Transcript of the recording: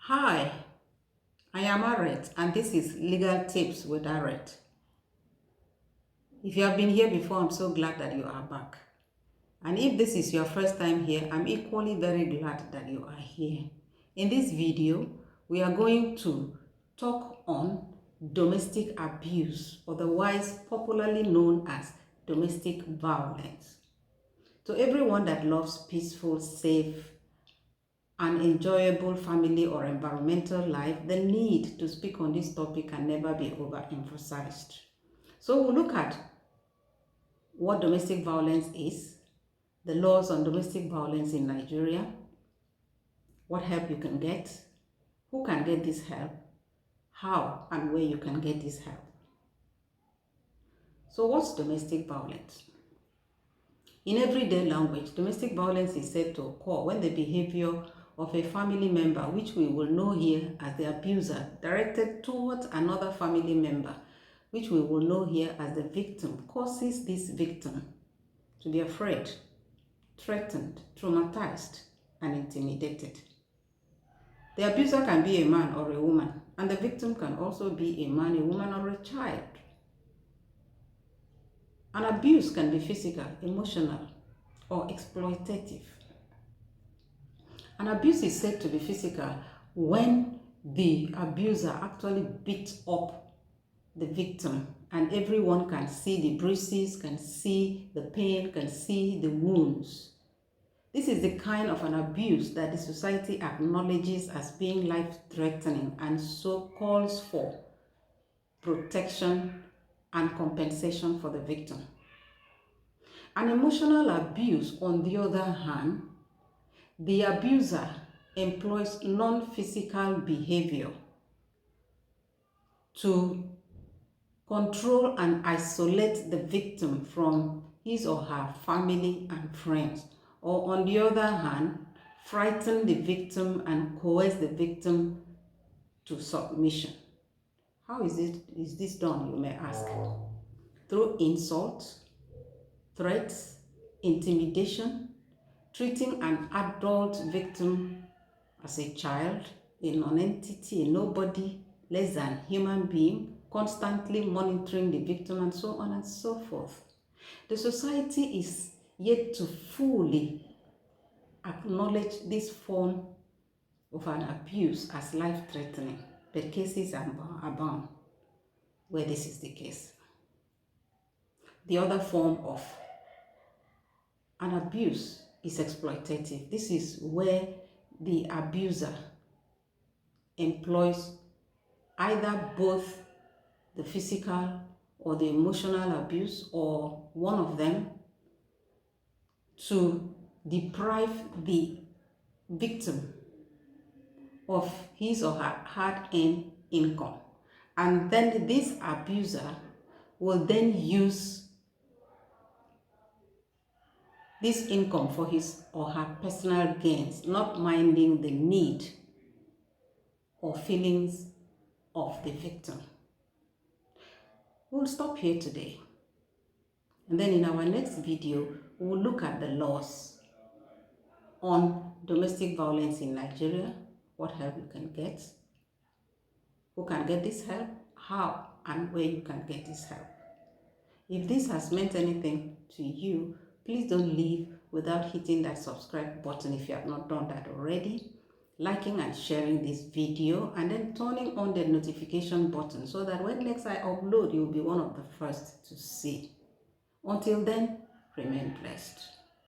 Hi, I am Aret and this is Legal Tips with Aret. If you have been here before, I'm so glad that you are back. And if this is your first time here, I'm equally very glad that you are here. In this video, we are going to talk on domestic abuse, otherwise popularly known as domestic violence. To everyone that loves peaceful, safe, an enjoyable family or environmental life, the need to speak on this topic can never be overemphasized. So we'll look at what domestic violence is, the laws on domestic violence in Nigeria, what help you can get, who can get this help, how and where you can get this help. So what's domestic violence? In everyday language, domestic violence is said to occur when the behavior of a family member, which we will know here as the abuser, directed towards another family member, which we will know here as the victim, causes this victim to be afraid, threatened, traumatized, and intimidated. The abuser can be a man or a woman, and the victim can also be a man, a woman, or a child. An abuse can be physical, emotional, or exploitative. An abuse is said to be physical when the abuser actually beats up the victim and everyone can see the bruises, can see the pain, can see the wounds. This is the kind of an abuse that the society acknowledges as being life-threatening and so calls for protection and compensation for the victim. An emotional abuse, on the other hand, the abuser employs non-physical behavior to control and isolate the victim from his or her family and friends, or on the other hand, frighten the victim and coerce the victim to submission. How is this done, you may ask? Through insult, threats, intimidation, treating an adult victim as a child, a non-entity, a nobody, less than human being, constantly monitoring the victim, and so on and so forth. The society is yet to fully acknowledge this form of an abuse as life-threatening, but cases are abound where this is the case. The other form of an abuse is exploitative. This is where the abuser employs either both the physical or the emotional abuse, or one of them, to deprive the victim of his or her hard-earned income. And then this abuser will then use this income for his or her personal gains, not minding the need or feelings of the victim. We'll stop here today. And then in our next video, we'll look at the laws on domestic violence in Nigeria, what help you can get, who can get this help, how and where you can get this help. If this has meant anything to you, please don't leave without hitting that subscribe button if you have not done that already, liking and sharing this video, and then turning on the notification button so that when next I upload, you'll be one of the first to see. Until then, remain blessed.